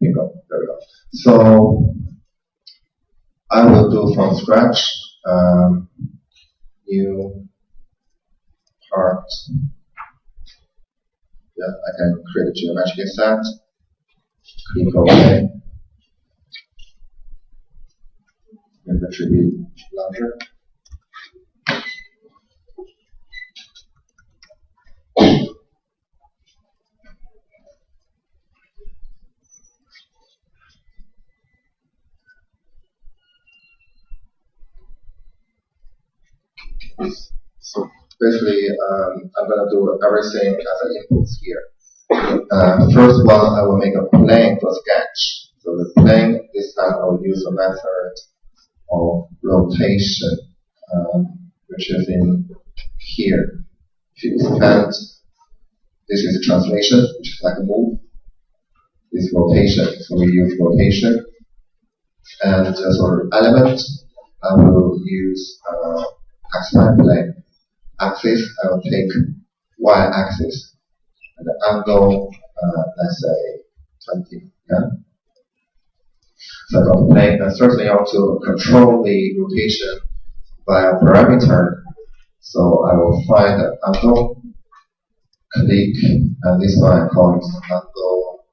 Bingo. There we go. So I will do from scratch. New part. Yeah, I can create a geometric set. Click OK. Inventory be larger. So basically, I'm going to do everything as an input here. First one, I will make a plane for sketch. So the plane, this time I will use a method of rotation, which is in here. If you expand, this is translation, which is like a move. This is rotation, so we use rotation. And for element, I will use xy plane. Axis, I will take y-axis. And the angle, let's say 20. Yeah. So I got the plane. And certainly I want to control the rotation by a parameter. So I will find the angle, click, and this one I call it angle.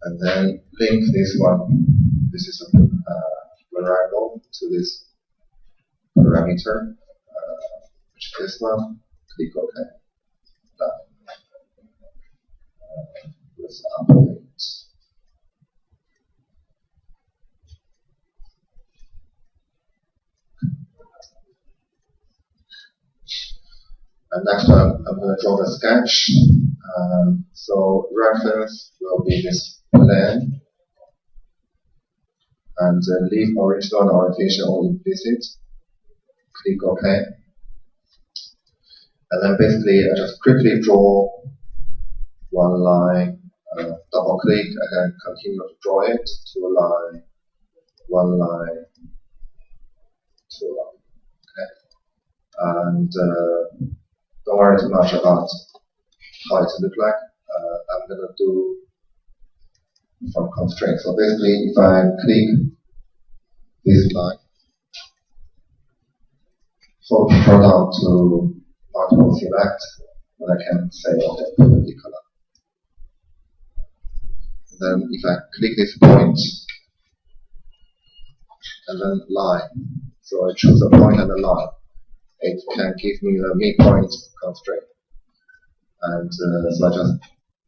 And then link this one. This is a variable to this parameter, which is this one. Click OK. Done. Let's update. And next one, I'm going to draw the sketch. So reference will be this plane. And leave original and orientation all implicit. Click OK. And then basically I just quickly draw one line, double click, I can continue to draw it, two line, one line, two line. Okay. And don't worry too much about how it looks like. I'm going to do from constraint. So basically, if I click this line, so go down to multiple select, and I can say okay, perpendicular. And then if I click this point, and then line, so I choose a point and a line, it can give me the midpoint constraint. And so I just,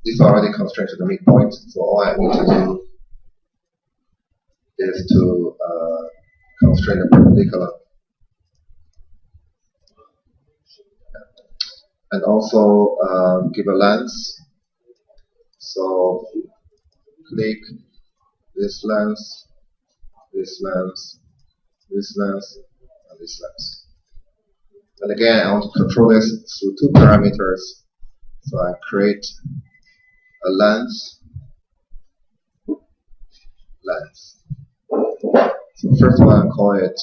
this already constrained to the midpoint, so all I need to do is to constrain the perpendicular. And also give a length. So click this length, this length, this length, and this length. And again, I want to control this through two parameters. So I create a length. So first one, I call it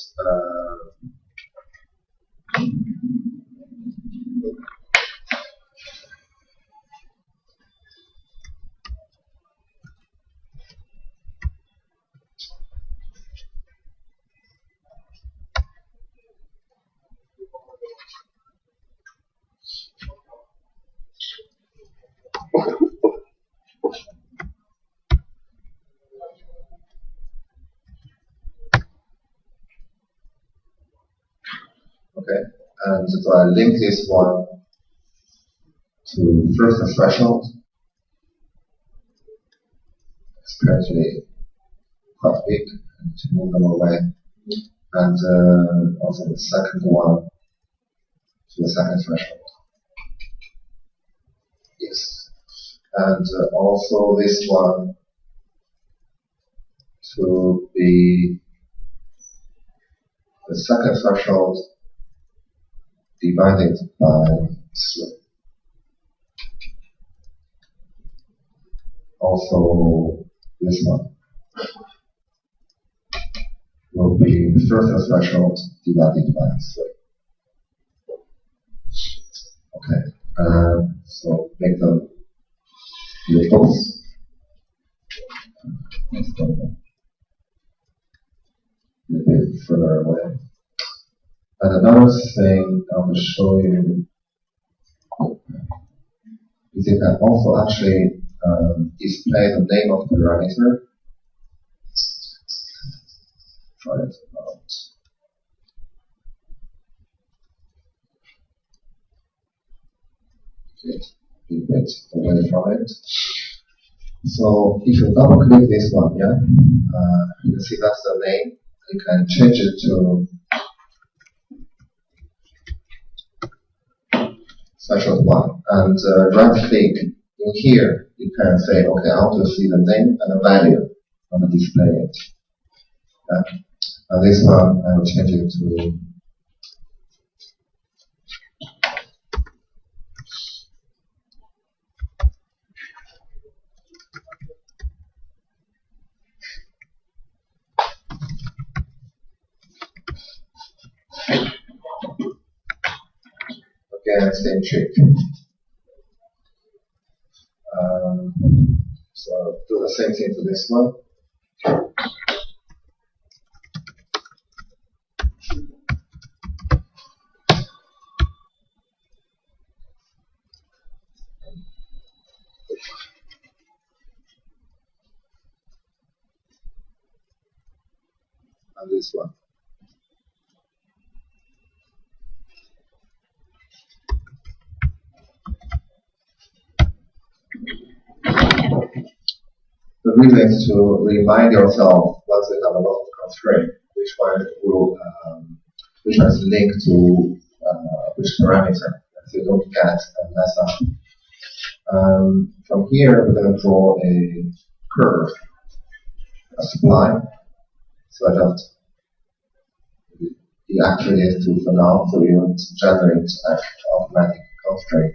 okay, and so I link this one to first the threshold. It's currently quite big, to move them away. And also the second one to the second threshold. Yes. And also this one to be the second threshold divided by 3. Also this one will will be first threshold divided by 3. Okay, so make them labels. Let's go a little bit further away. And another thing I will show you is it can also actually display the name of the parameter. Try it out. Get a bit away from it. So if you double click this one, yeah, you can see that's the name. You can change it to threshold 1, and right click in here. You can say, okay, I want to see the name and the value on the display. Yeah. And this one, I will change it to again, same trick. So do the same thing to this one. And this one. The reason is to remind yourself once you have a lot of constraint, which one is linked to which parameter, so you don't get mess up. From here, we're going to draw a curve, a spline. So I just deactivate it for now, so you don't generate an automatic constraint.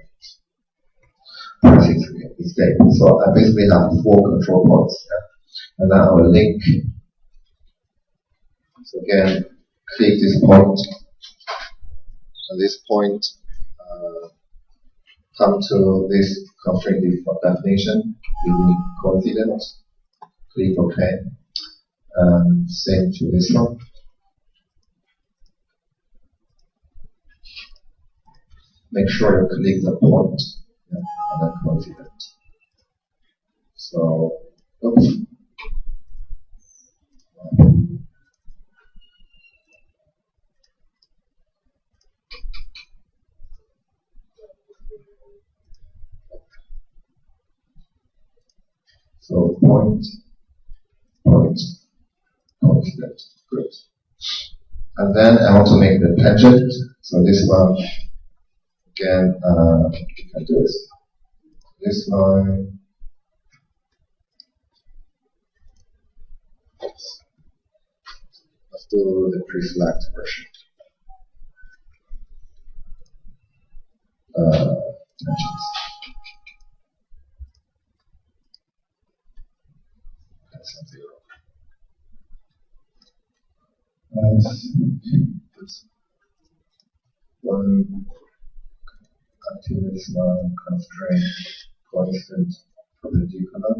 So I basically have 4 control points, yeah? And now I will link. So again, click this point, and this point come to this constraint definition using coincident. Click OK, and same to this one. Make sure you click the point, yeah, and then coincident. So, oops. So point, coincident, good. And then I want to make the tangent. So this one, again, you can do this line. Let's do the pre-select version. Tangents. That's 0. One activity line constraint constant perpendicular.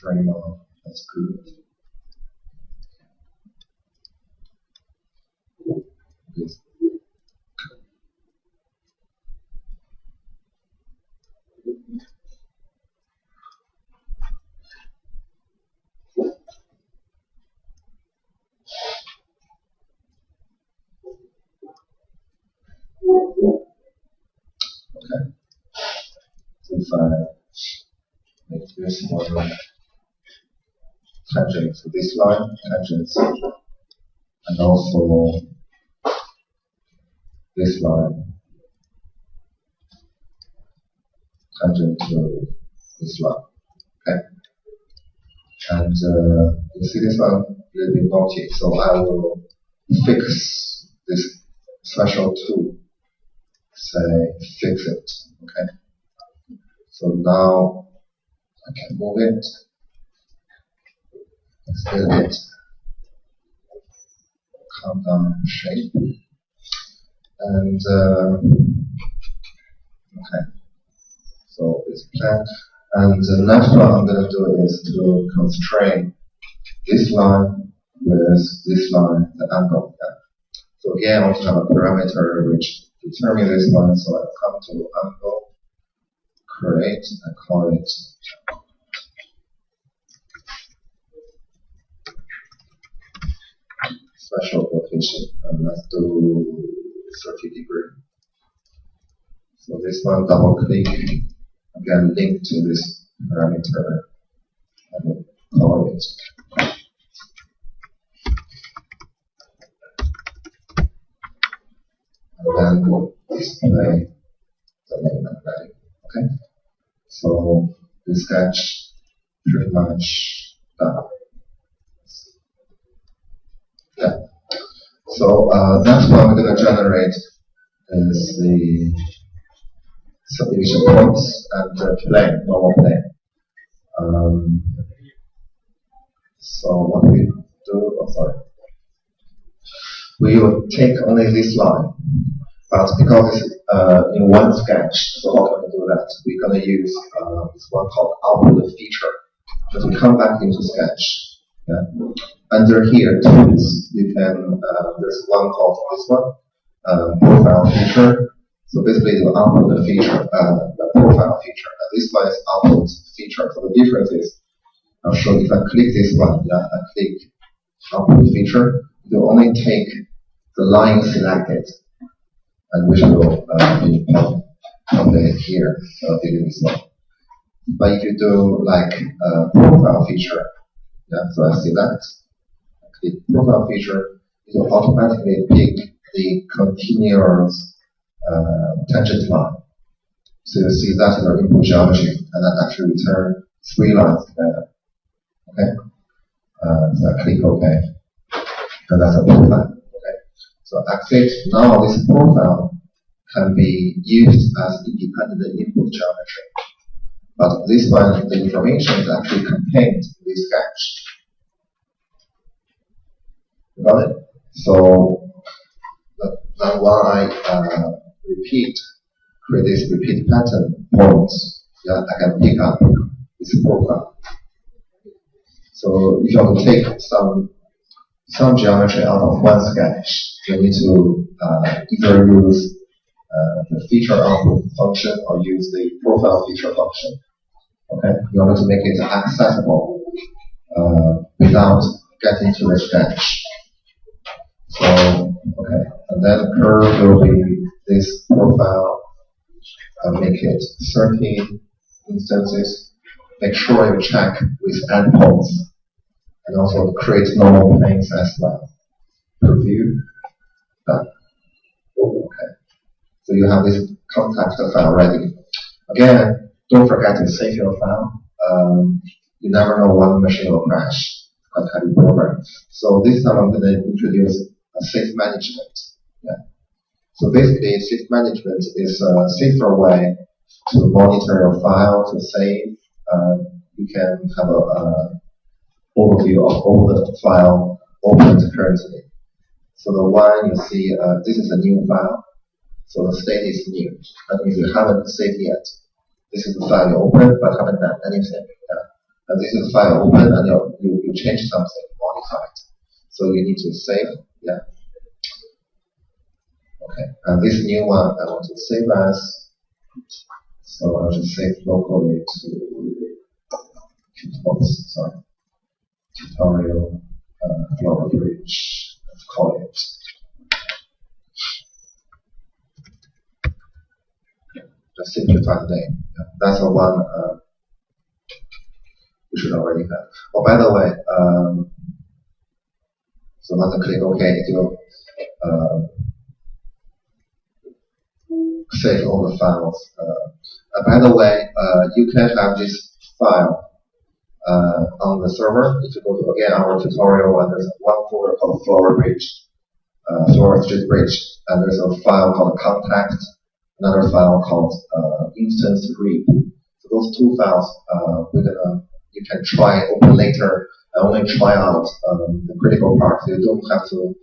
Frame off. That's good. Yes. Okay. So if I make this one tangent to this line, tangents, and also this line, tangent to this line. Okay. And you see this one a little bit naughty, so I will fix this threshold 2. Say fix it. Okay. So now I can move it, extend it, countdown shape. And okay, so it's planned. And the next one I'm going to do is to constrain this line with this line, the angle. Yeah. So again, I want to have a parameter which determines this one. So I come to angle, create, and call it special location, and let's do 30 degree. So this one, double click, again link to this parameter, and call it. And then display the name and value. Okay? So this sketch pretty much done. Yeah. So next one we're going to generate is the subdivision points and the plane, normal plane. So what we do, we will take only this line, but because it's in one sketch, so how can we do that? We're going to use this one called output feature. Just we come back into sketch. Yeah. Under here, tools, you can, there's one called this one, profile feature. So basically the output feature, the profile feature. This one is output feature. So the difference is, I'll show you if I click this one, yeah, I click output feature, it will only take the line selected, and which will be updated here, delete this one. But if you do like profile feature, yeah, so I select, I click profile feature, it will automatically pick the continuous tangent line. So you see that in our input geometry, and that actually return 3 lines together. Okay, so I click OK, and that's a profile. Okay, so exit. Now this profile can be used as independent input geometry, but this one, the information is actually contained in this sketch. You got it? So then when I create this repeat pattern points, yeah, I can pick up this profile. So if you want to take some geometry out of one sketch, you need to either use the feature output function or use the profile feature function. Okay, in order to make it accessible without getting to the sketch. So okay, and then curve will be this profile. Make it 30 instances. Make sure you check with endpoints, and also create normal planes as well. Preview. Done. Okay. So you have this contact file ready. Again, don't forget to save your file. You never know when the machine will crash. Quite heavy program. So this time I'm going to introduce a safe management. Yeah. So basically, safe management is a safer way to monitor your file, to save. You can have an overview of all the file opened currently. So the one you see, this is a new file. So the state is new. That means you haven't saved yet. This is the file you opened but haven't done anything. Yeah. And this is the file open and you change something, modify it. So you need to save. Yeah. Okay. And this new one I want to save as. So I'll just save locally to tutorial Floral bridge. Let's call it. Just simplify the name. Yeah, that's the one we should already have. Oh, by the way, so once I click OK, it will save all the files. By the way, you can have this file on the server. If you go to again our tutorial, and there's one folder called Floral Bridge, Floral Street Bridge, and there's a file called Contact, another file called Instance Read. So those two files, you can try open later and only try out the critical part. So you don't have to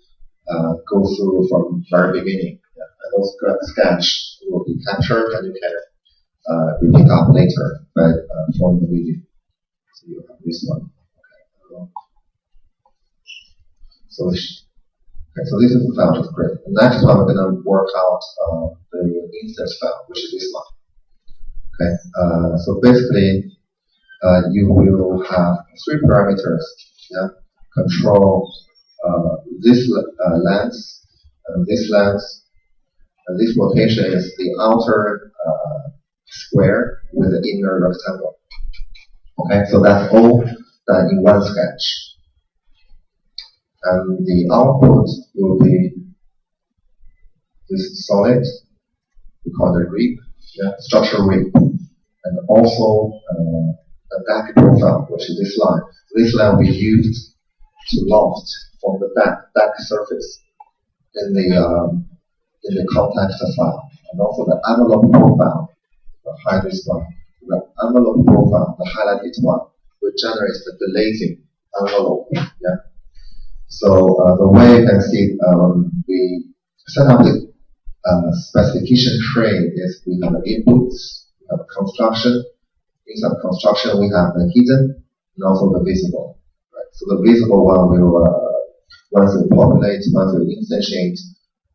go through from very beginning. Yeah. And those sketch will be captured and you can repeat up later by following the video. So you have this one. Okay. So this is the file just great. The next one we're going to work out the instance file, which is this one. Okay. So basically, you will have 3 parameters. Yeah. Control this length, and this length, and this rotation is the outer square with the inner rectangle. Okay, so that's all done in one sketch. And the output will be this solid, we call it rib, yeah, structural rib, and also a back profile, which is this line. This line will be used to loft from the back surface in the context file, and also the envelope profile behind this one. The envelope profile, the highlighted one, which generates the glazing envelope. Yeah. So the way you can see, we set up the specification tree is we have inputs, we have construction. Inside construction, we have the hidden and also the visible. Right? So the visible one will, once you populate, once you instantiate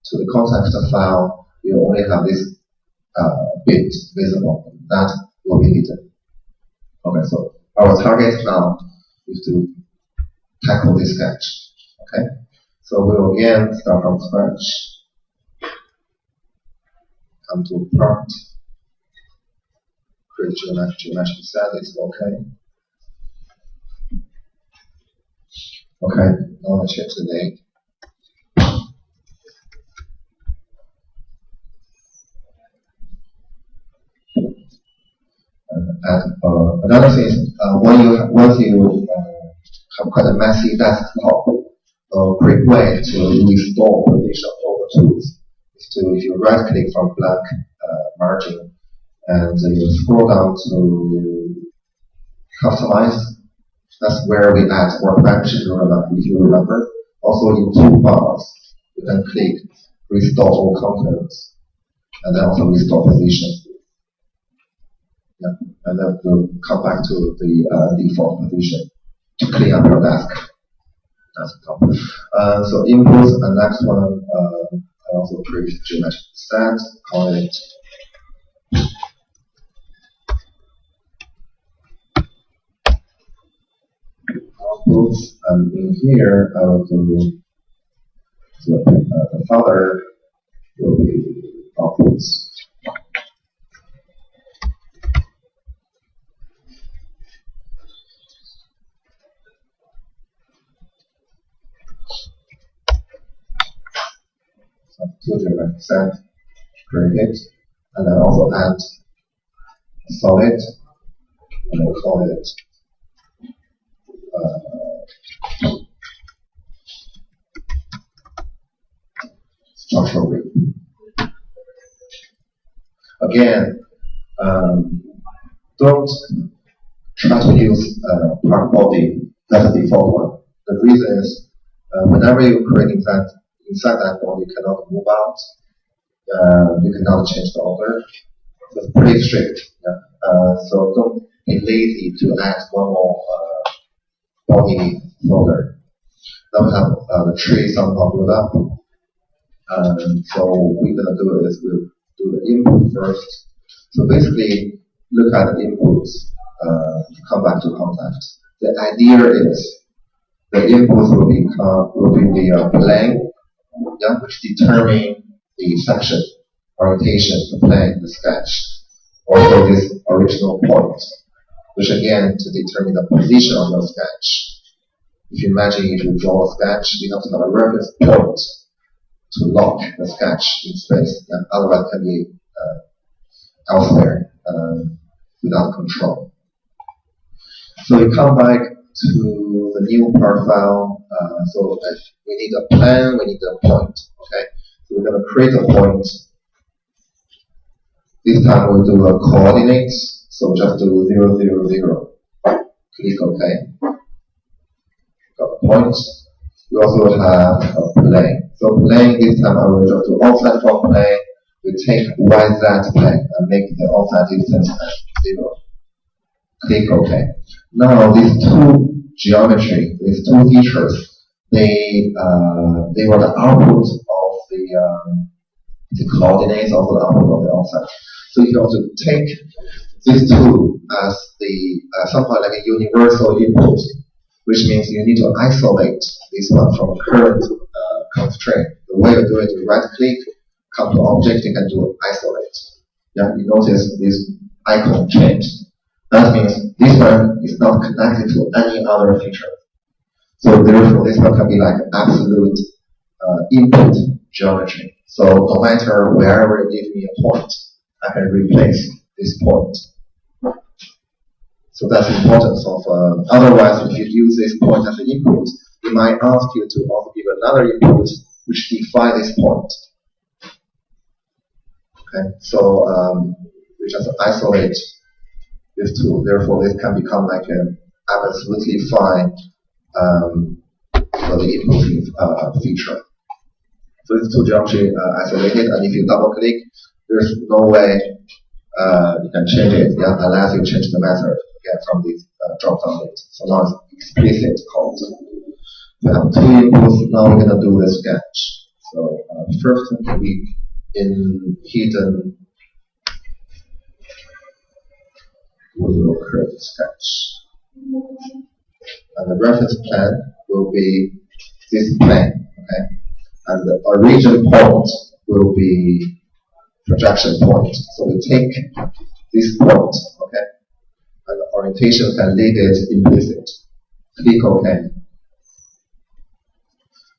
to the context file, you only have this bit visible. That will be hidden. Okay, so our target now is to tackle this sketch. Okay, so we will again start from scratch. Come to prompt. Create geometric set is okay. Okay, now I change the name. And another thing is, once you have quite a messy desktop, a great way to restore position of all the tools is to, if you right click from blank margin and you scroll down to customize, that's where we add workbench, if you remember. Also in toolbars, you can click restore all contents and then also restore position. Yeah. And then we'll come back to the default position to clean up your desk. That's the top. So inputs, and next one, I also create geometric set, call it outputs, and in here I will do the folder will be outputs. So 2 geometric set, create it, and then also add solid, and we'll call it structural rib. Again, don't try to use part body. That's the default one. The reason is whenever you're creating that inside that body, you cannot move out. You cannot change the order. So it's pretty strict. Yeah? So don't be lazy to add one more body folder. Now we have the tree somehow built up. So what we're going to do is we'll do the input first. So basically, look at the inputs to come back to context. The idea is the inputs will be the plane, yeah, which determine the section, orientation, the plane, the sketch. Also this original point, which again to determine the position of your sketch. If you imagine if you draw a sketch, you have to have a reference point to lock the sketch in space, and otherwise it can be elsewhere without control. So we come back to the new profile. So we need a plan, we need a point. Okay, so we're going to create a point. This time we'll do a coordinates. So just do 0, 0, 0. Click OK. Got a point. We also have a plane. So plane, this time I will just do offset from plane. We take YZ plane and make the offset distance as 0. Click OK. Now these two geometry, these two features, they were the output of the coordinates of the output of the offset. So you have to take these two as the somehow like a universal input, which means you need to isolate this one from current constraint. The way you do it, you right click, come to object, you can do isolate. Yeah, you notice this icon changed. That means this one is not connected to any other feature. So therefore, this one can be like absolute input geometry. So no matter wherever you give me a point, I can replace this point. So that's the importance of, otherwise if you use this point as an input, it might ask you to also give another input which define this point. Okay, so we just isolate these two, therefore this can become like an absolutely fine for the input feature. So these two geometry isolated, and if you double click, there's no way you can change it, yeah, unless you change the method again from this drop down list. So now it's explicit code. We have two inputs. Now we're gonna do the sketch. So first we in hidden we will create a sketch, and the reference plane will be this plane. Okay, and the origin point will be projection point. So we take this point, okay, and the orientation can leave it implicit. Click OK.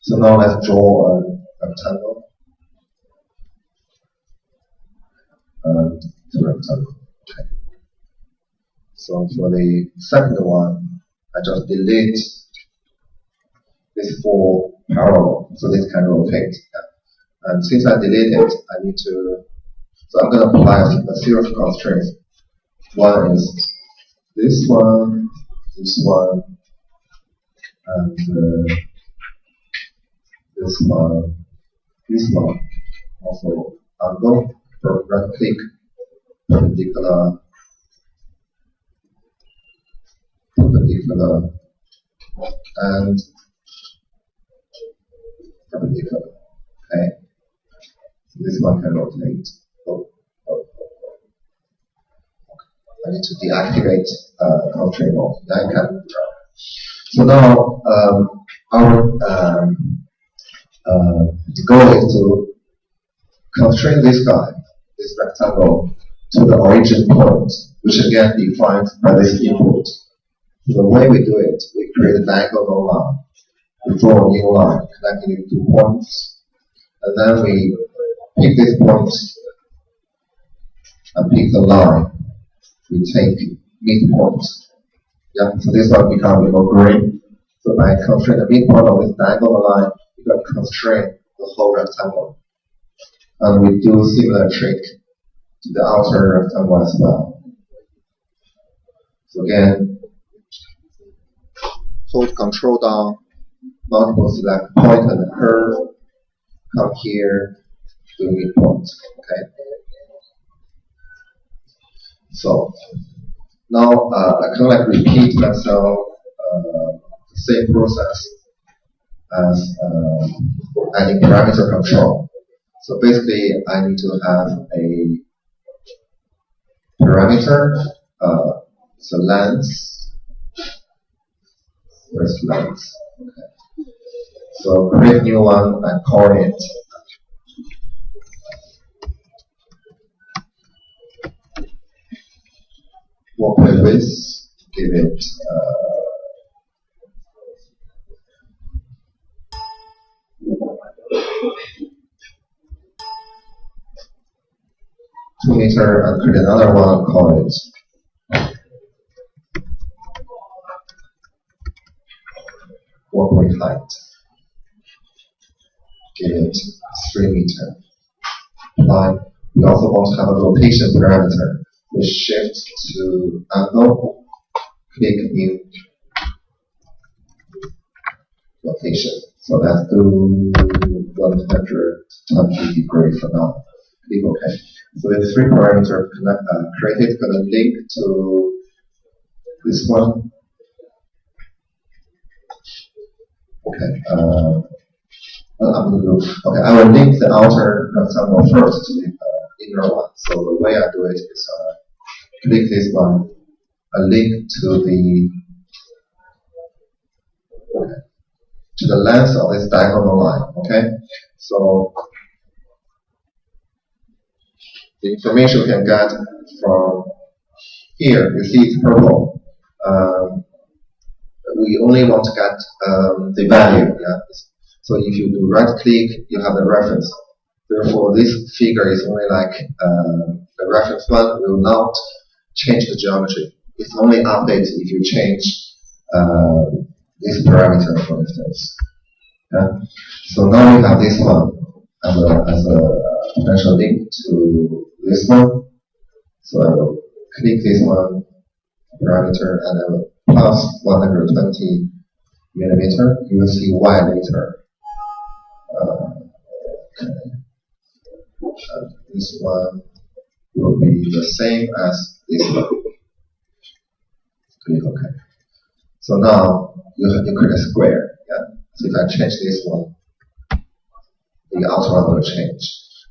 So now let's draw a rectangle and a rectangle. Okay. So for the second one, I just delete this 4 parallel, so this can rotate. Yeah. And since I delete it, I need to. So I'm going to apply a series of constraints. One is this one, and this one. Also angle for right click, perpendicular, and perpendicular. Okay. So this one can rotate. I need to deactivate constraint mode. Then I can. So now our goal is to constrain this guy, this rectangle, to the origin point, which again defined by this input. So the way we do it, we create a diagonal line. We draw a new line connecting the 2 points, and then we pick this point and pick the line. We take midpoint. Yeah, so this one becomes green. So by constrain the midpoint of this diagonal line, we can constrain the whole rectangle. And we do similar trick to the outer rectangle as well. So again, hold control down, multiple select point and curve, come here, do midpoint. Okay. So now I can like repeat myself the same process as adding parameter control. So basically, I need to have a parameter, so length. Where's length? Okay. So create new one and call it. Work with this, give it 2 meter and create another one, call it work with height. Give it 3 meter. Apply. We also want to have a rotation parameter. We shift to angle, click new rotation. So let's do 120 degrees for now. Click OK. So the three parameters created gonna link to this one. Okay. I'm going to do, okay, I will link the outer rectangle first to the inner one. So the way I do it is click this one, link to the length of this diagonal line. Okay, so the information we can get from here, you see it's purple. We only want to get the value. Yeah. So if you do right click, you have the reference. Therefore, this figure is only like the reference one will not change the geometry. It's only update if you change this parameter, for instance. Yeah? So now we have this one as a potential link to this one. So I will click this one parameter and I will plus 120 millimeter. You will see Y later. And this one will be the same as this one. Click OK. So now you create a square. Yeah. So if I change this one, the outer one will change.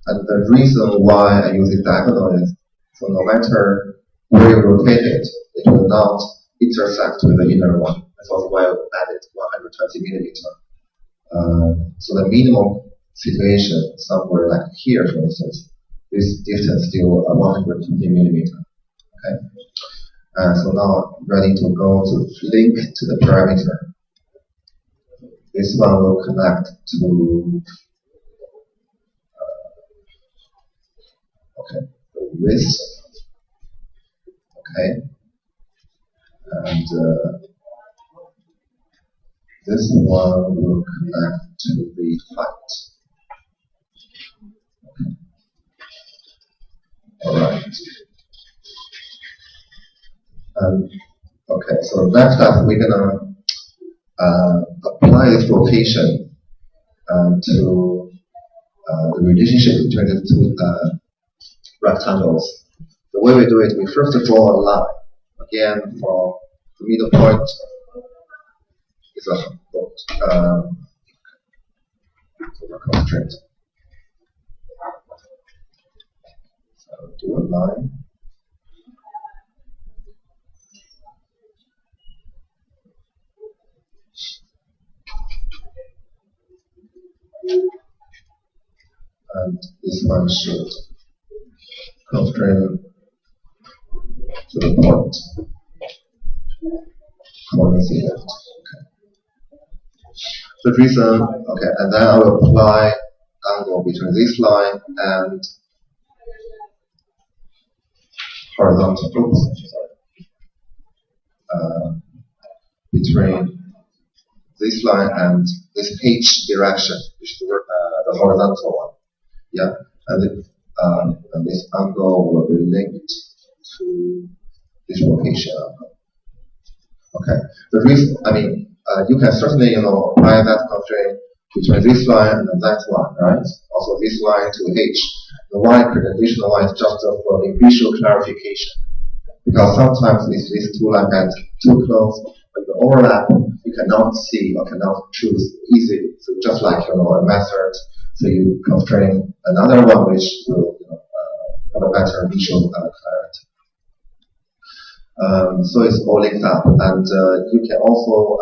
And the reason why I use this diagonal is so no matter where you rotate it, it will not intersect with the inner one. That's also why I added 120 millimeter. So the minimum situation somewhere like here, for instance, this distance still 120 millimeter. Okay. So now ready to go to link to the parameter. This one will connect to the width. Okay, and this one will connect to the height. Okay. All right. Okay, so next up we're gonna apply this rotation to the relationship between the two rectangles. The way we do it, we first draw a line. Again, from the middle point is a constraint. So do a line. And this one should constrain to the point. Coordinate. Okay. The reason, okay, and then I will apply angle between this line and horizontal. Oops, sorry. Between this line and this H direction, which is the horizontal one. Yeah, and this angle will be linked to this rotation angle. Okay. The reason, I mean, you can certainly, apply that constraint between this line and that one, right? Also this line to H. The Y additional line is just for the visual clarification. Because sometimes if these two lines get too close, but the overlap, you cannot see or cannot choose easily. So just like, a method, so you constrain another one which will, have a better visual clarity. So it's all linked up, and you can also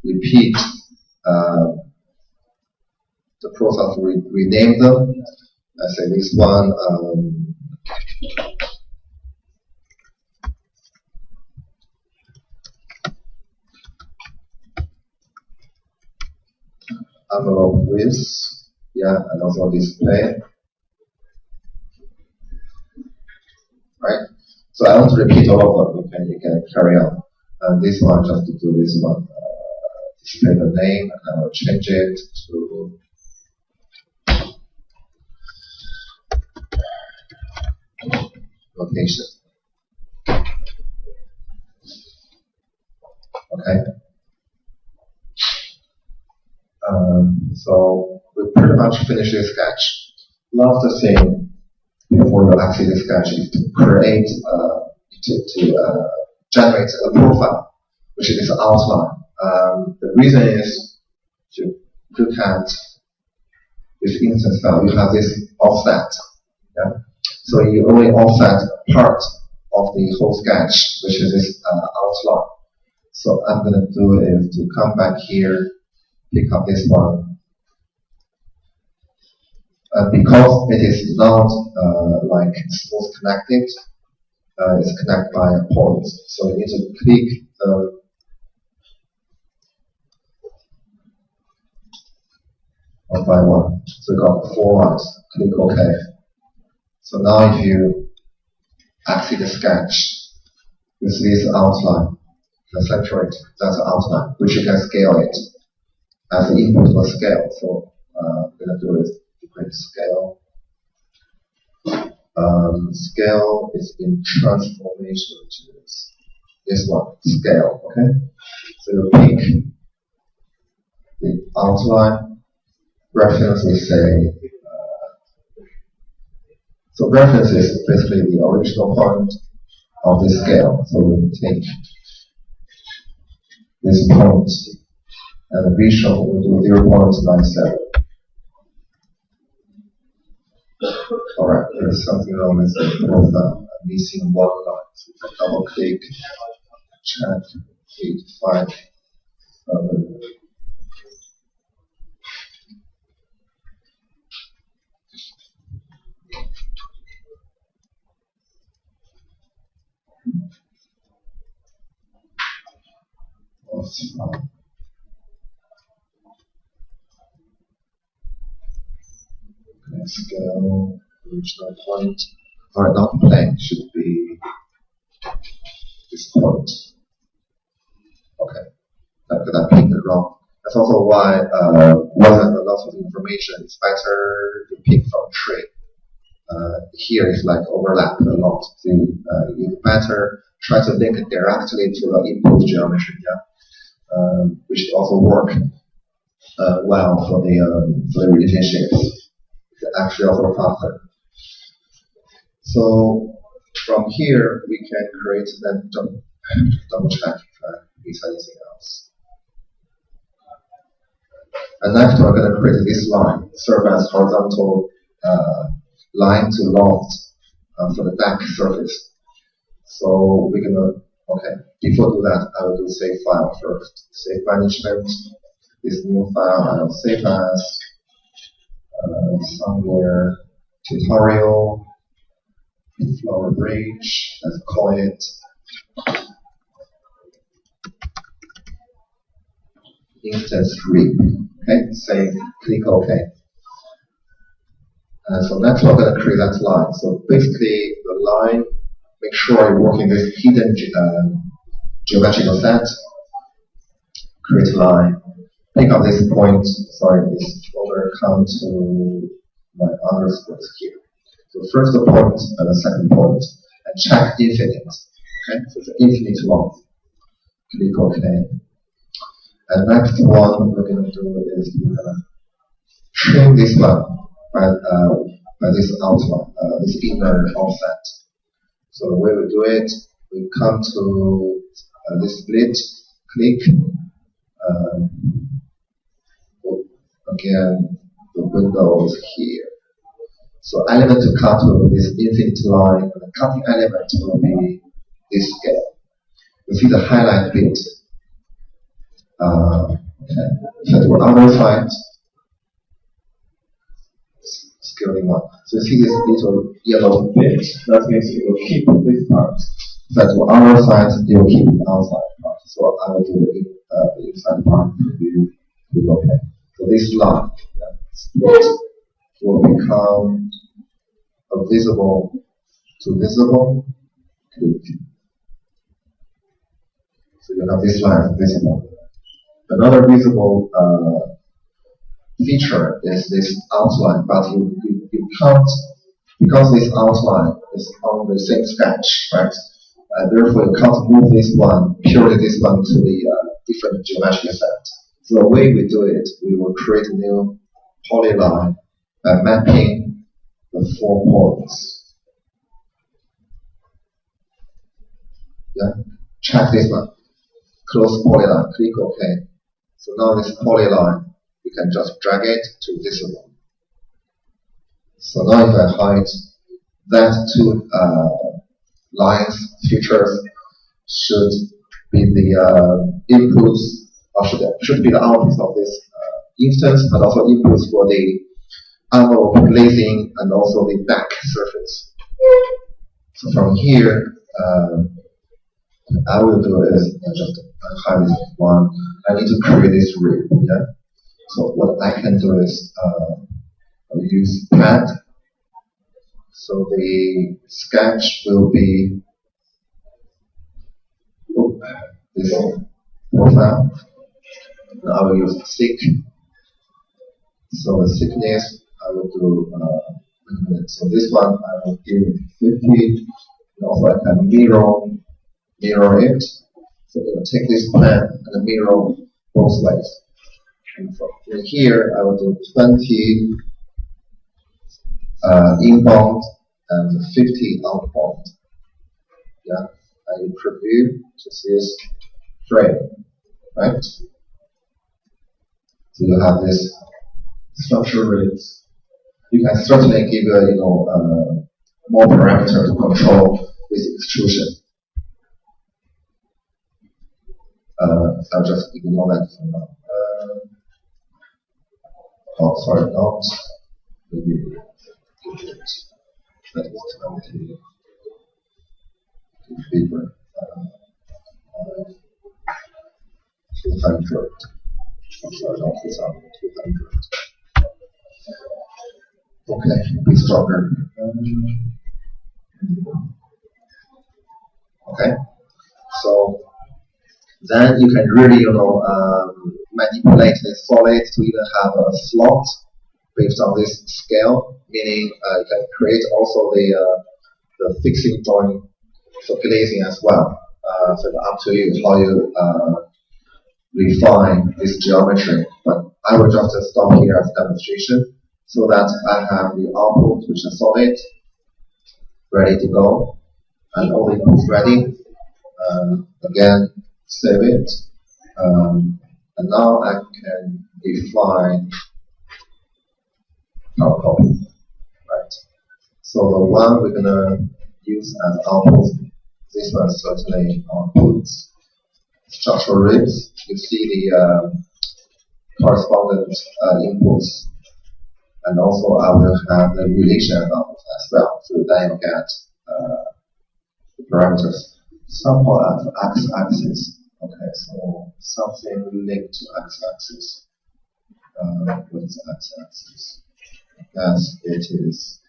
repeat the process, rename them. Let's say this one envelope width, yeah, and also display. Right? So I want to repeat all of them. You can carry on. And this one, just to do this one, display the name, and I will change it to location. Okay. So we pretty much finished this sketch. Last thing before you exit the sketch is to create, to generate a profile, which is this outline. The reason is to look at this instance file. You have this offset. Yeah? So you only offset part of the whole sketch, which is this outline. So I'm going to do is to come back here, pick up this one. Because it is not like smooth connected, it's connected by a point. So you need to click the one by one. So you got 4 lines. Click OK. So now if you exit the sketch, you see this outline. The saturate, that's the outline, which you can scale it as the input for scale. So I'm going to do is to create scale. Scale is in transformation to this one, scale, okay? So you pick the outline, reference we say, so reference is basically the original point of the scale. So we take this point and the visual will do 0.97. Alright, there's something wrong with the profile. I'm missing 1 line. So if I double click, check 8, 5, 7. Okay, scale, original point. Alright, not plane should be this point. Okay, because I picked it wrong. That's also why wasn't a lot of information. It's better to pick from tree. Here is like overlap a lot. So you better try to link it directly to the input geometry, yeah? Which also work well for the relationships. It's actually also faster. So from here we can create then double check if I miss anything else. And next we're going to create this line, serve as horizontal line to loft for the deck surface. So we're gonna, okay, before do that, I will do save file first. Save management, this new file I will save as somewhere tutorial, Floral bridge, let's call it instance 3. Okay, save, click OK. So next we're going to create that line. So basically the line, make sure you're working with hidden geometrical set. Create line. Pick up this point, sorry, this folder, come to my underscores here. So first the point and the second point, and check infinite. Okay, so it's infinite long. Click OK. And next one we're going to do is we're going to trim this one by this outline, this inner offset. So the way we do it, we come to this split, click, again, the window is here. So element to cut will be this infinite line, and the cutting element will be this scale. You see the highlight bit. Okay. So to other side, scaling one. So you see this little yellow bit. That means it will keep this part. So to other side, it will keep the outside part. So I will do the inside part to be okay. So this line, yeah, split, will become a visible to visible. Click. So you have this line visible. Another visible feature is this outline, but you can't, because this outline is on the same sketch, right? Therefore, you can't move this one, purely this one, to the different geometric set. So the way we do it, we will create a new polyline by mapping the 4 points. Yeah, check this one. Close polyline, click OK. So now this polyline, you can just drag it to this one. So now if I hide that 2 lines, features should be the inputs, or should be the outputs of this instance, but also inputs for the envelope glazing and also the back surface. So from here, I will do is just hide this one. I need to create this rib. Yeah. So what I can do is I'll use pad. So the sketch will be this profile. And I will use thick. So the thickness I will do. So this one I will give it 50. And also I can mirror it. So I will take this plan and mirror both ways. And from here I will do 20 inbound and 50 outbound. Yeah, I will preview to this frame, right? So you have this structure rates. You can certainly give more parameter to control this extrusion. I'll just ignore that for now. Sorry, not. Maybe that is 20 bigger. 200. I'm sorry, not 200. Okay, be stronger. Okay, so then you can really, manipulate the solid to even have a slot based on this scale. Meaning, you can create also the fixing joint for glazing as well. So it's up to you how you refine this geometry. But I will just stop here as a demonstration, so that I have the output, which is solid, ready to go, and all the inputs ready. Again, save it, and now I can define our copy, right? So the one we're gonna use as output, this one certainly outputs structural ribs. You see the correspondent inputs, and also I will have the relation output as well. So then you get the parameters. Somehow at x-axis. Okay, so something linked to x-axis. What is x-axis? Yes, it is.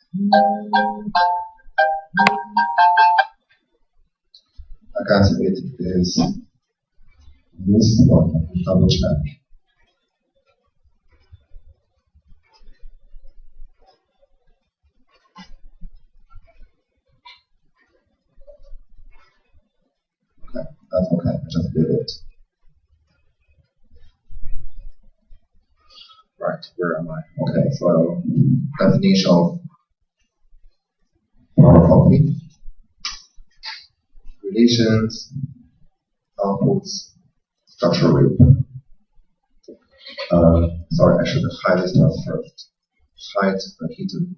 I guess it is this one. Double check. Okay, that's okay. I just did it. Right, where am I? Okay, so definition of power copy, relations, outputs, structural rib. Sorry, I should hide this one first. Hide the hidden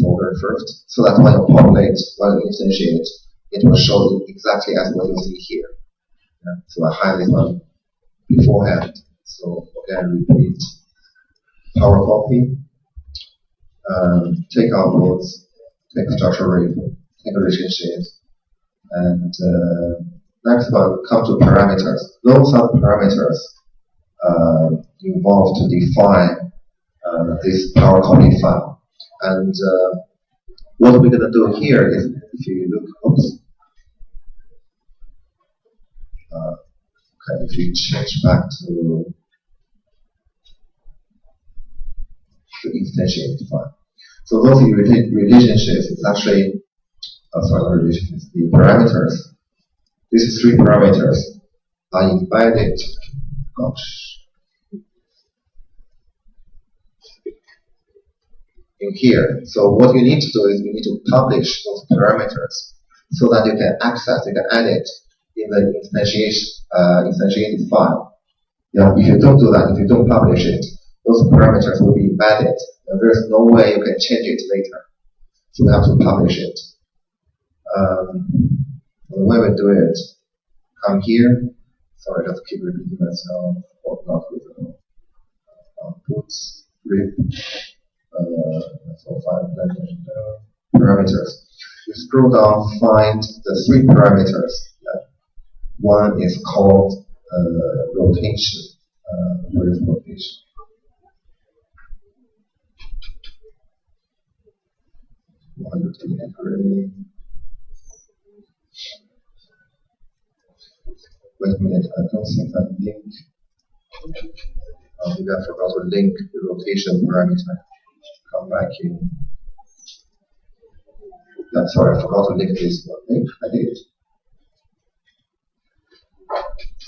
folder first, so that when you populate, when you instantiate, it will show exactly as what you see here. Yeah. So I hide this one beforehand. So again, repeat. Power copy, take outputs, take structural rib, take relationships, and next one, come to parameters. Those are the parameters involved to define this power copy file. And what we're going to do here is, if you look, okay, if you change back to instantiate file. So those relationships is actually, not relationships, the parameters. These 3 parameters are embedded. Gosh, in here. So what you need to do is you need to publish those parameters so that you can access, you can edit in the instantiated file. Yeah, if you don't do that, if you don't publish it, those parameters will be embedded, and there's no way you can change it later. So we have to publish it. The way we do it, come here. Sorry, just keep repeating myself. Or not with outputs, rip, so find parameters. You scroll down, find the 3 parameters. Yeah. One is called rotation. Where is rotation? Degree. Wait a minute, I don't think that link. Maybe I forgot to link the rotation parameter. Come back in. Yeah, sorry, I forgot to link this one. Link, I did.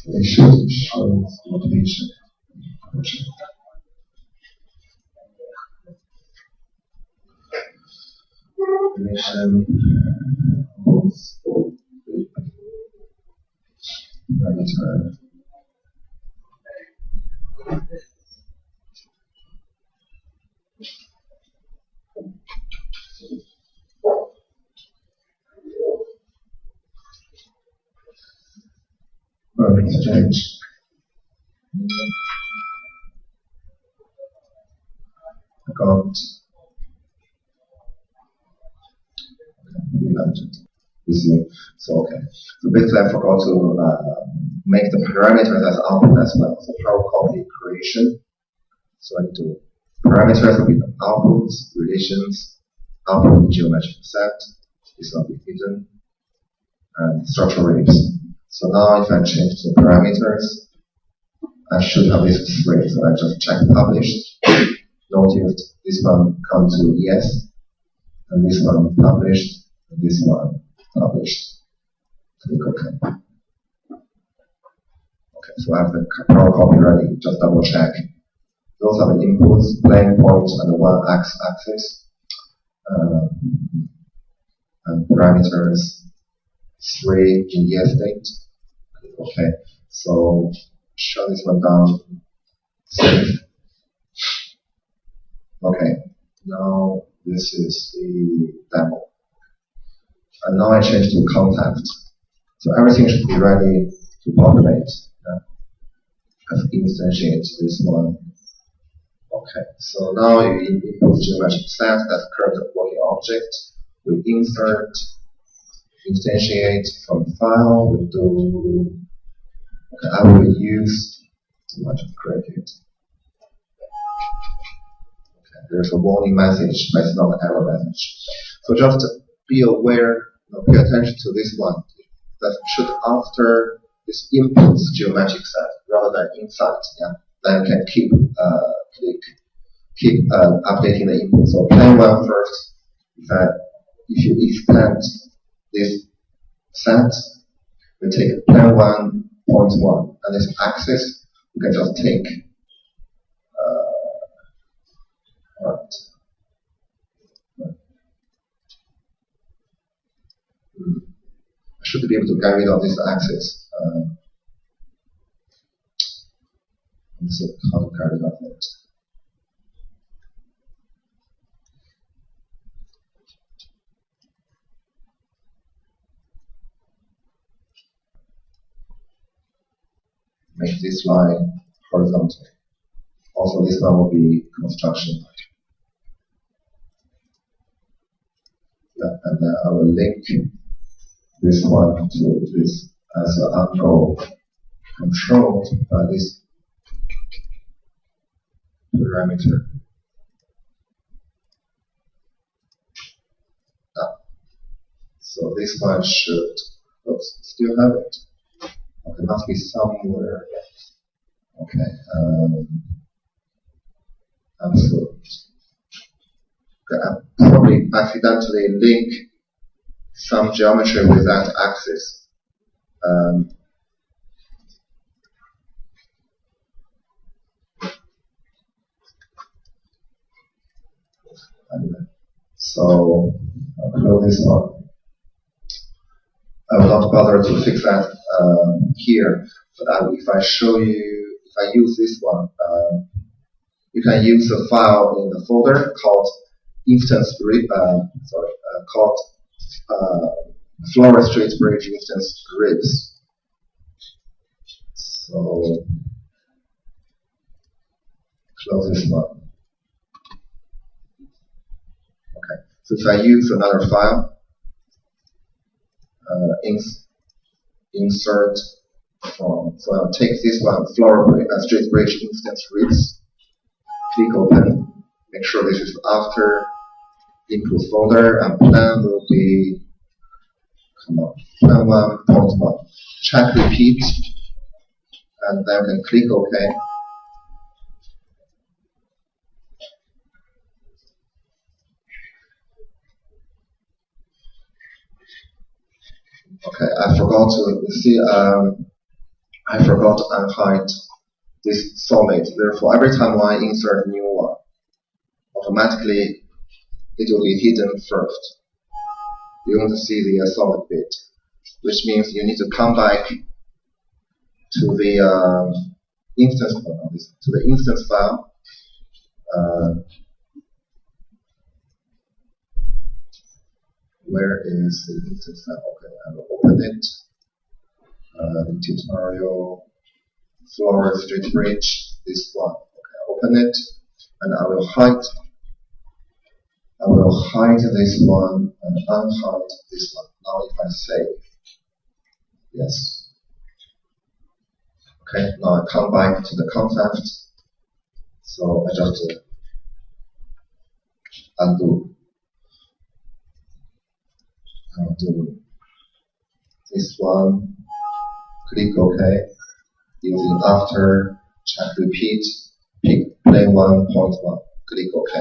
It should show rotation. Rotation parameter. Exchange. Got this year. So okay. So basically I forgot to make the parameters as output as well. So Floral copy creation. So I need to parameters will be the outputs, relations, output geometric set. This will be hidden. And structural ribs. So now if I change the parameters, I should have this 3. So I just check published. Notice this one come to yes, and this one published, and this one published. Click OK. Okay, so I have the Floral copy ready. Just double check. Those are the inputs, plane point, and the 1 axis. And parameters 3 in yes state. Okay, so shut this one down. Save. Okay, now this is the demo. And now I change to contact. So everything should be ready to populate. I've instantiate this one. Okay, so now you input geometric set, that's current working object. We insert, instantiate from file, we do, okay, I will use, I just create it. Okay, there's a warning message, but it's not an error message. So just be aware, pay attention to this one. That should after this inputs geometric set rather than inside. Yeah, then you can keep updating the input. So plane 1 first. If you expand this set, we take plane 1.1, and this axis we can just take. Right. I should be able to get rid of this axis. Let's see how to get rid of it. Make this line horizontal. Also, this one will be construction. Yeah, and then I will link this one to this as an angle controlled by this parameter. So this one should, oops, still have it. Okay, must be somewhere. Okay, absolute. Okay, I probably accidentally link some geometry with that axis. Anyway, so I'll close this one. I will not bother to fix that here. But if I show you, if I use this one, you can use a file in the folder called called Floral Street Bridge instance ribs. So close this one. Okay. So if I use another file, insert from. So I'll take this one, Floral Street Bridge instance ribs. Click open. Make sure this is after input folder, and plan will be plan 1.1. Check repeat, and then we can click OK. Okay, I forgot to unhide this solid. Therefore, every time I insert a new one, automatically it will be hidden first. You want to see the solid bit, which means you need to come back to the instance file. Where is the instance file? Okay, I will open it. The tutorial, Floral Street Bridge, this one. Okay, I open it, and I will hide this one and unhide this one. Now if I save, yes. Okay, now I come back to the concept. So I just undo this one, click OK, using after, check repeat, pick plane 1.1, click OK.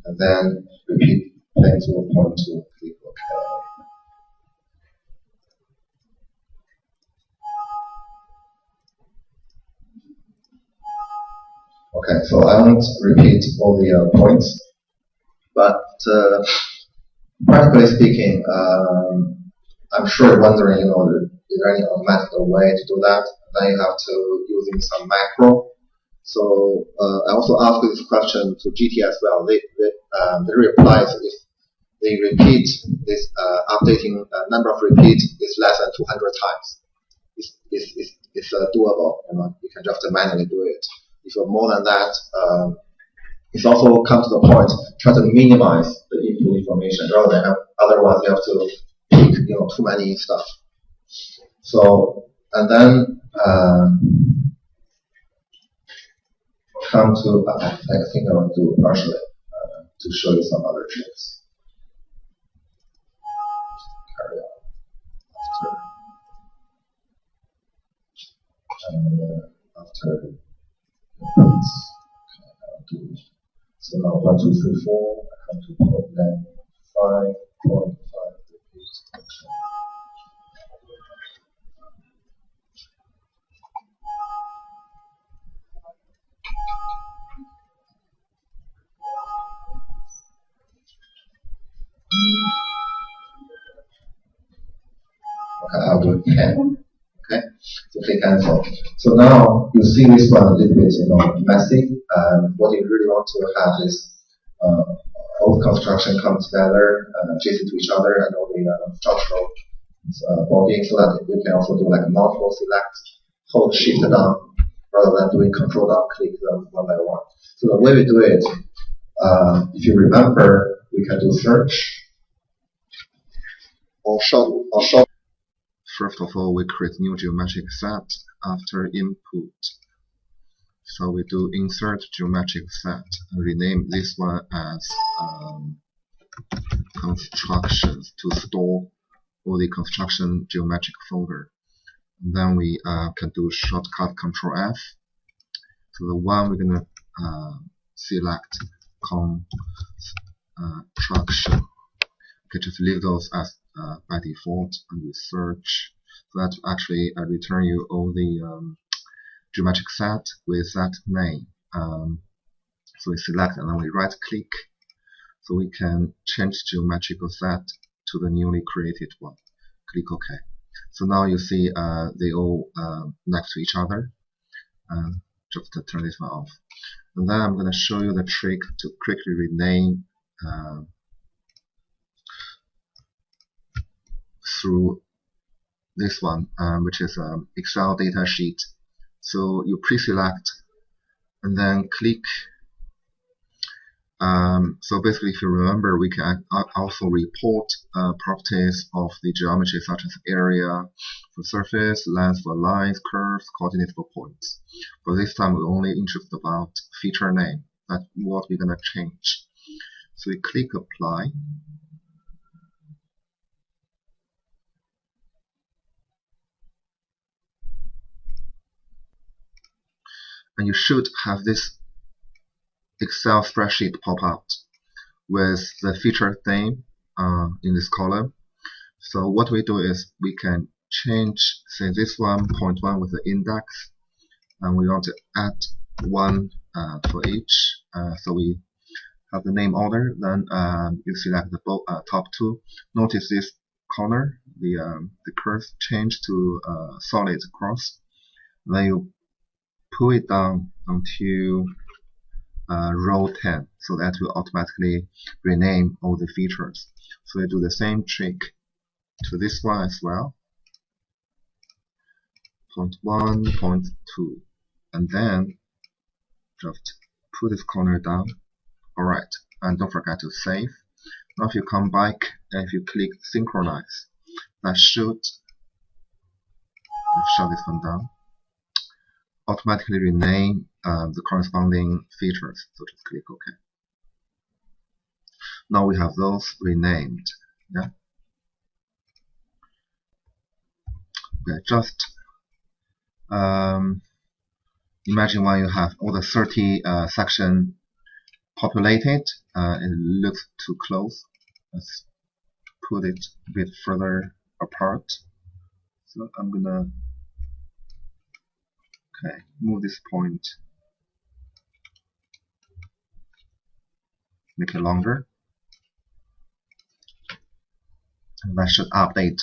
And then repeat plane 0.2, click OK. Okay, so I won't repeat all the points, but practically speaking, I'm sure you're wondering, is there any automatic way to do that? Then you have to using some macro. So I also asked this question to GT as well. They replies if they repeat this updating number of repeats is less than 200 times. It's doable. You can just manually do it. If you're more than that, it's also come to the point try to minimize the input information rather than otherwise you have to pick too many stuff. So and then come to I think I will do partially to show you some other tricks. Carry on after so now 1, 2, 3, 4. I come to problem 5.5 repeats. Okay, I'll do 10. Okay, so click cancel. So now you see this one a little bit, messy. What you really want to have is all the construction come together, adjacent to each other, and all the structural bonding, so that you can also do like multiple selects, hold shift down, rather than doing control down, click them one by one. So the way we do it, if you remember, we can do search or short. First of all, we create new geometric set after input. So we do insert geometric set and rename this one as constructions to store all the construction geometric folder. And then we can do shortcut Control F. So the one we're gonna select construction. Okay, just leave those as by default, and we search. So that actually return you all the geometric set with that name. So we select and then we right click, so we can change geometrical set to the newly created one. Click OK. So now you see they all next to each other. Just to turn this one off. And then I'm going to show you the trick to quickly rename through this one, which is Excel data sheet. So you pre-select and then click. So basically, if you remember, we can also report properties of the geometry such as area for surface, length for lines, curves, coordinates for points. But this time we're only interested about feature name. That's what we're going to change. So we click apply. And you should have this Excel spreadsheet pop out with the feature name in this column. So what we do is we can change, say, this one, point 1 with the index, and we want to add 1 for each. So we have the name order, then you select the top 2. Notice this corner, the curve changed to solid cross. Then you pull it down until row 10, so that will automatically rename all the features. So we do the same trick to this one as well. Point 1, point 2, and then just put this corner down. Alright, and don't forget to save. Now if you come back and if you click synchronize, that should shut this one down, automatically rename the corresponding features. So just click OK. Now we have those renamed. Yeah. Okay, just imagine when you have all the 30 section populated, it looks too close. Let's put it a bit further apart. So I'm gonna move this point, make it longer, and that should update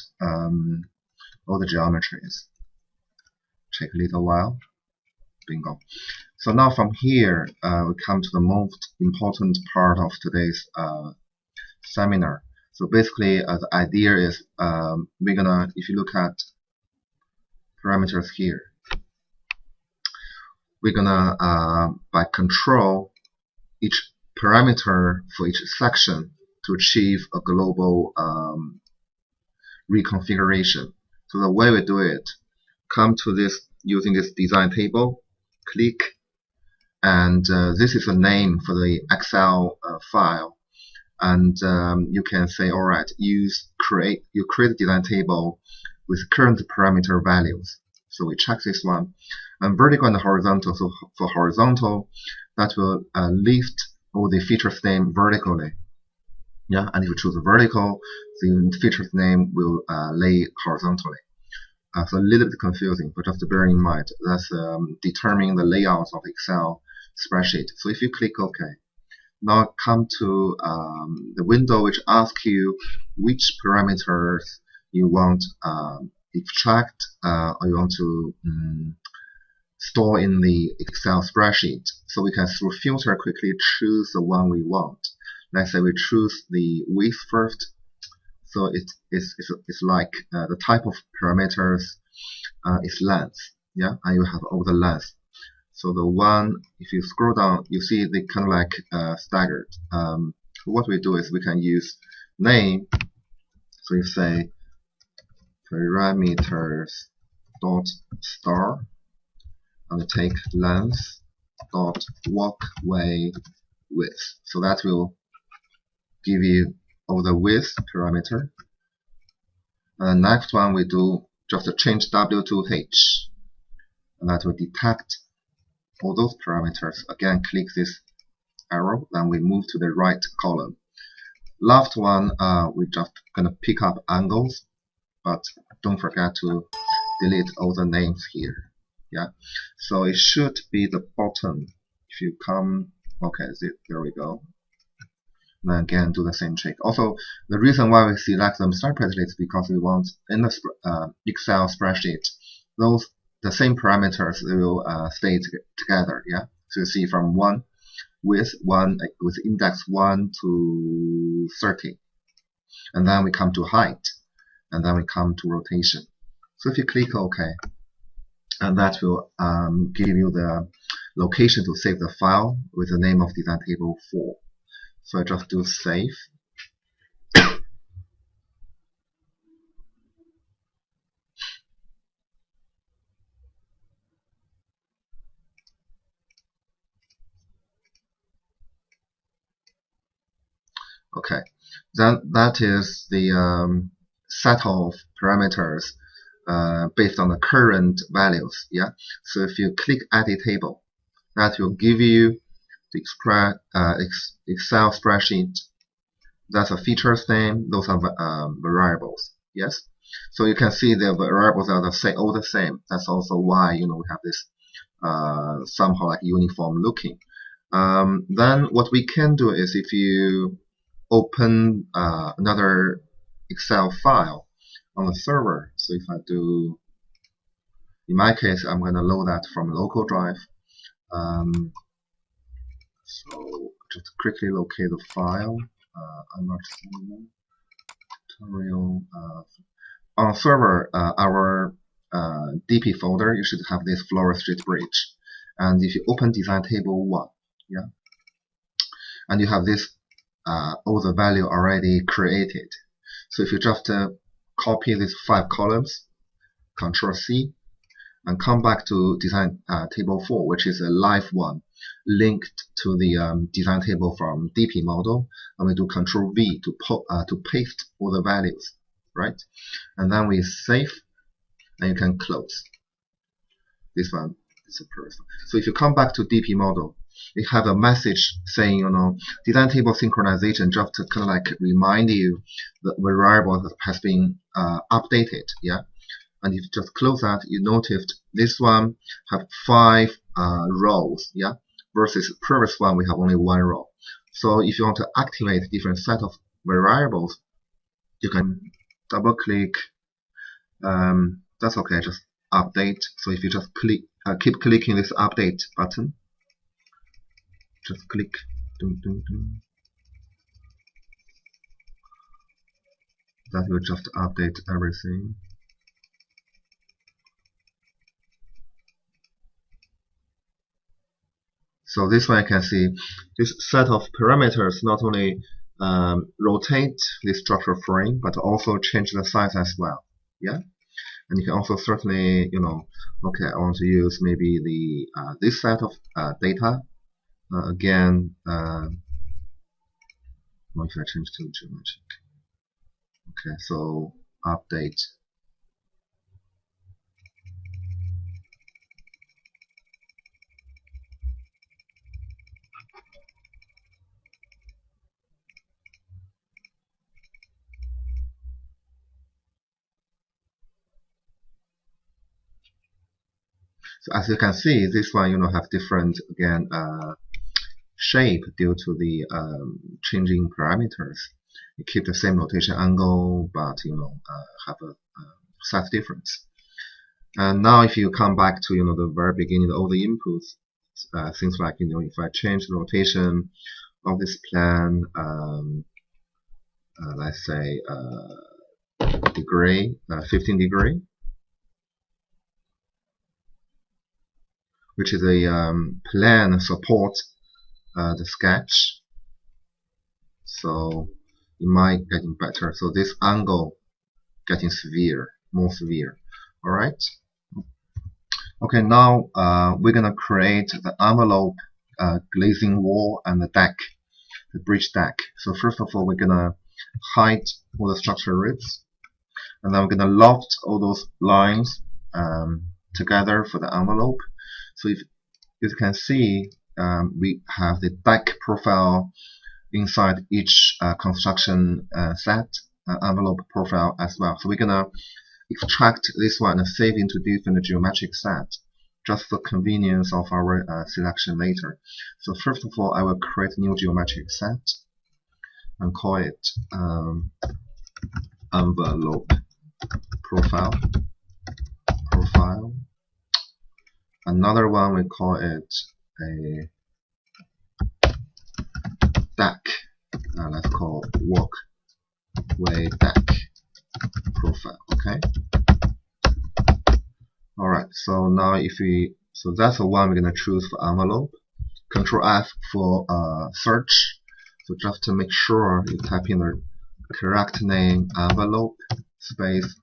all the geometries. Take a little while. Bingo. So now from here, we come to the most important part of today's seminar. So basically, the idea is we're gonna, if you look at parameters here, we're gonna by control each parameter for each section to achieve a global reconfiguration. So the way we do it, come to this using this design table, click, and this is a name for the Excel file, and you can say, all right, you create a design table with current parameter values. So we check this one, and vertical and horizontal. So for horizontal, that will lift all the features name vertically. Yeah, and if you choose vertical, the features name will lay horizontally. So a little bit confusing, but just bear in mind that's determining the layout of Excel spreadsheet. So if you click OK, now come to the window which asks you which parameters you want extract or you want to store in the Excel spreadsheet. So we can through filter quickly choose the one we want. Let's say we choose the width first. So it's like the type of parameters is length, yeah, and you have all the length. So the one, if you scroll down, you see they kind of like staggered. What we do is we can use name. So you say parameters dot star and take length dot walkway width. So that will give you all the width parameter. And the next one we do just change W to H, and that will detect all those parameters. Again, click this arrow, then we move to the right column. Last one, we're just gonna pick up angles, but don't forget to delete all the names here. Yeah, so it should be the bottom. If you come Okay, there we go. Then again, do the same trick. Also, the reason why we select them separately is because we want in the Excel spreadsheet, the same parameters will stay together. Yeah. So you see from with index 1 to 30, and then we come to height, and then we come to rotation. So if you click OK, and that will give you the location to save the file with the name of design table 4. So I just do save. Okay, then that is the set of parameters based on the current values. Yeah. So if you click Edit Table, that will give you the Excel spreadsheet. That's a features name. Those are variables. Yes. So you can see the variables are all the same. That's also why we have this somehow like uniform looking. Then what we can do is if you open another Excel file on the server. So if I do, in my case, I'm going to load that from local drive. So just quickly locate the file. M.Arch tutorial. On server, our DP folder, you should have this Floral Street Bridge. And if you open design table 1, yeah, and you have this all the value already created. So if you just copy these 5 columns, Control C, and come back to design table 4, which is a live one, linked to the design table from DP model, and we do Control V to paste all the values, right? And then we save, and you can close. This one is a person. So if you come back to DP model, we have a message saying, design table synchronization, just to kind of like remind you the variable has been updated, yeah. And if you just close that, you noticed this one have 5 rows, yeah, versus previous one we have only 1 row. So if you want to activate different set of variables, you can double click. That's okay, just update. So if you just keep clicking this update button, just click. That will just update everything. So this one I can see this set of parameters not only rotate the structure frame, but also change the size as well. Yeah, and you can also certainly, okay, I want to use maybe the this set of data again. What if I change to geometric? Okay, so update. So as you can see, this one have different again shape due to the changing parameters. You keep the same rotation angle, but have a size difference. And now if you come back to the very beginning, all the inputs, things like if I change the rotation of this plan, let's say degree, 15 degree, which is a plan support the sketch. So it might getting better. So this angle getting more severe. All right. Okay, now we're gonna create the envelope, glazing wall, and the deck, the bridge deck. So first of all, we're gonna hide all the structure ribs, and then we're gonna loft all those lines together for the envelope. So if you can see, we have the deck profile inside each construction set, envelope profile as well. So we're gonna extract this one and save into different geometric set. just for convenience of our selection later. So first of all, I will create a new geometric set and call it envelope profile. Another one we call it a deck. Let's call walkway deck profile. Okay. All right. So now so that's the one we're gonna choose for envelope. Control F for search. So just to make sure you type in the correct name, envelope space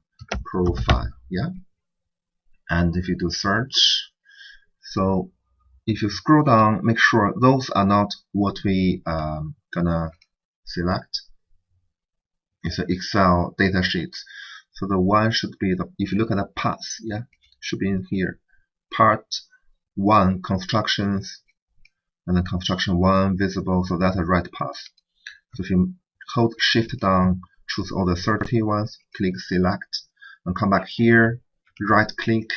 profile. Yeah. And if you do search, so if you scroll down, make sure those are not what we gonna select. It's an Excel data sheet. So the one should be if you look at the path, yeah, should be in here. Part 1 constructions, and then construction 1 visible, so that's the right path. So if you hold shift down, choose all the 30 ones, click select, and come back here, right click,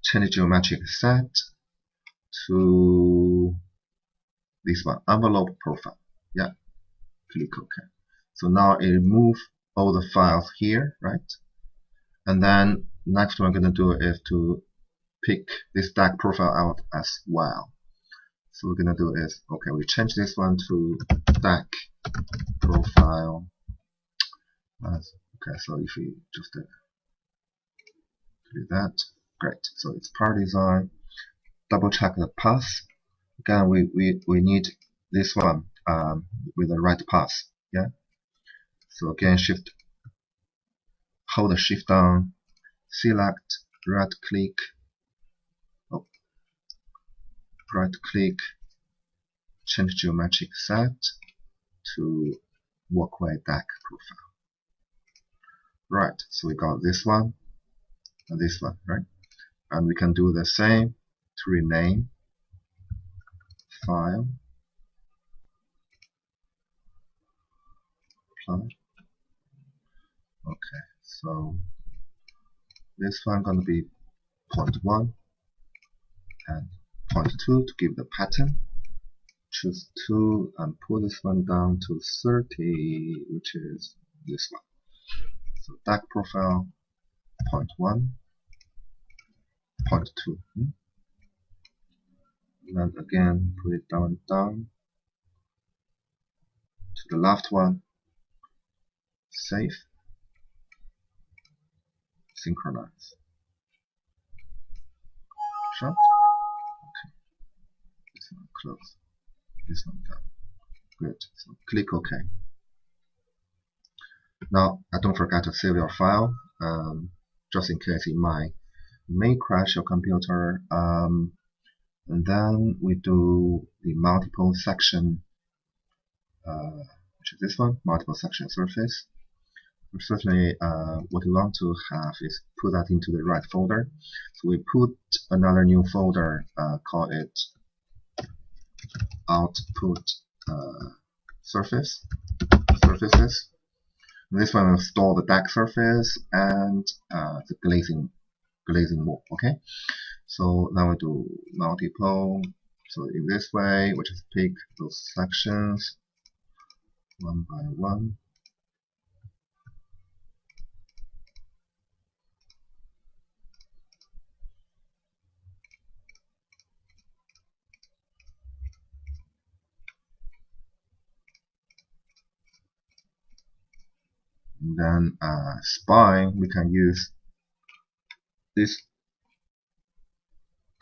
change geometric set to this one, envelope profile. Yeah, click OK. So now it removes all the files here, right? And then next one I'm going to do is to pick this deck profile out as well. So we're going to do is, okay, we change this one to deck profile. Okay, so if we just do that, great. So it's part design. Double check the path. Again, we need this one with the right path. Yeah. So again, hold the shift down, select, right click, change geometric set to walkway deck profile. Right, so we got this one and this one, right? And we can do the same to rename file, apply. Okay, so this one gonna be point 1 and point 2 to give the pattern. Choose 2 and pull this one down to 30, which is this one. So deck profile, point 1, point 2. And then again, put it down to the left one, save, synchronize. Shut. Okay. This one close. This one done. Good. So click OK. Now, don't forget to save your file, just in case it may crash your computer. And then we do the multiple section, which is this one, multiple section surface. Certainly, what we want to have is put that into the right folder. So we put another new folder, call it output surfaces. And this one will store the deck surface and the glazing wall. Okay. So now we do multiple. So in this way, we just pick those sections one by one. And then spine, we can use this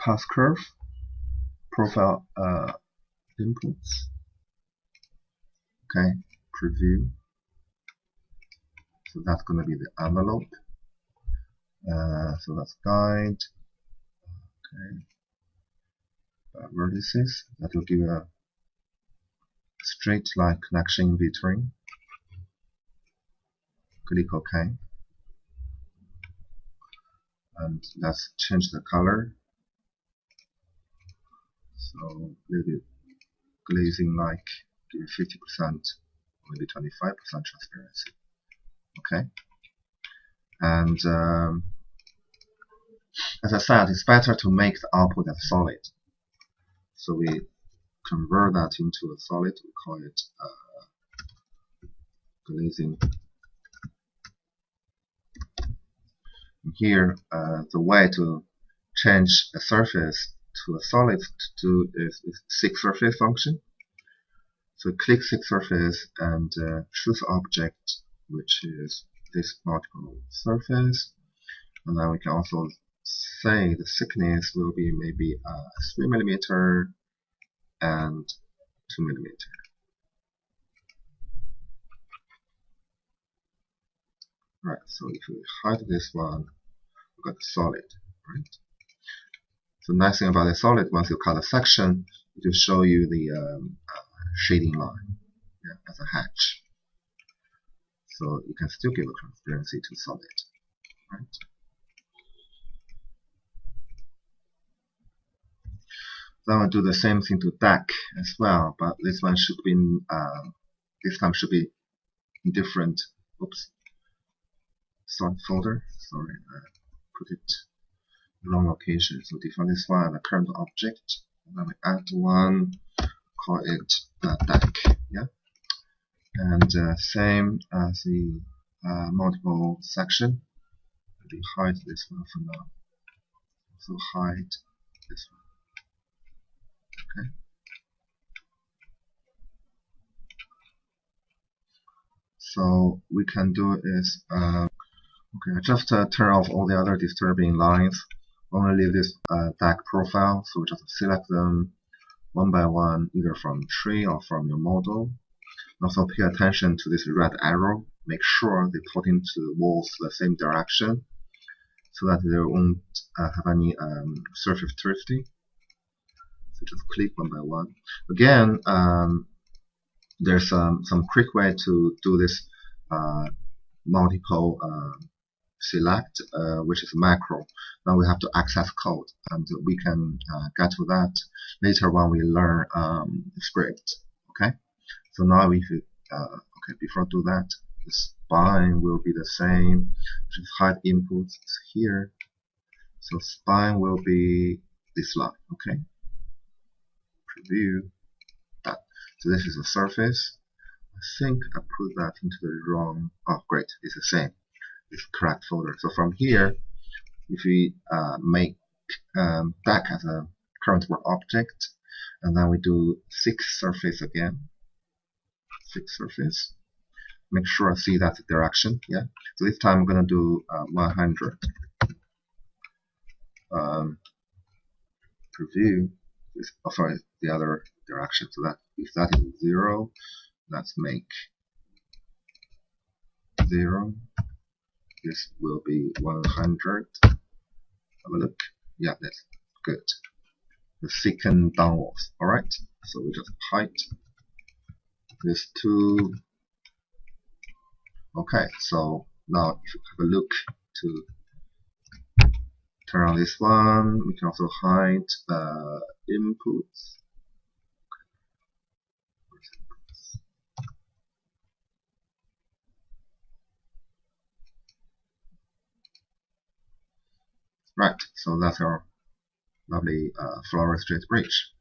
path curve profile inputs. Okay, preview. So that's going to be the envelope. So that's guide. Okay, vertices. That will give a straight line connection in between. Click OK. And let's change the color. So maybe glazing like give 50%, maybe 25% transparency. Okay. And as I said, it's better to make the output as solid. So we convert that into a solid. We call it glazing. Here, the way to change a surface to a solid to do is seek surface function. So click seek surface and choose object, which is this multiple surface, and then we can also say the thickness will be maybe 3 millimeter and 2 millimeter. Right. So if we hide this one, we got solid, right? So the nice thing about the solid, once you cut a section, it will show you the shading line, as a hatch. So you can still give a transparency to solid, right? Then we'll do the same thing to deck as well, but this one should be this time should be in different. Oops. Folder. Sorry, I put it wrong location. So define this one the current object, and then we add one, call it deck. Yeah, and same as the multiple section. We hide this one for now. So hide this one. Okay. So we can do is okay, just turn off all the other disturbing lines. Only leave this deck profile. So we just select them one by one, either from tree or from your model. Also pay attention to this red arrow. Make sure they point into the walls the same direction, so that they won't have any surface drifting. So just click one by one. Again, there's some quick way to do this multiple select, which is macro. Now we have to access code, and we can get to that later when we learn script. Okay. So now if you okay, before I do that, the spine will be the same. Just hide inputs here. So spine will be this line. Okay. Preview that. So this is the surface. I think I put that into the wrong. Oh, great! It's the same. It's correct folder. So from here, if we make deck as a current work object, and then we do seek surface again. Seek surface. Make sure I see that direction. Yeah. So this time I'm gonna do 100. Preview. Oh, sorry, the other direction. So that if that is 0, let's make 0. This will be 100. Have a look. Yeah, that's good. The second downwards. All right. So we just hide this 2. Okay. So now if you have a look to turn on this one, we can also hide the inputs. Right, so that's our lovely floral straight bridge.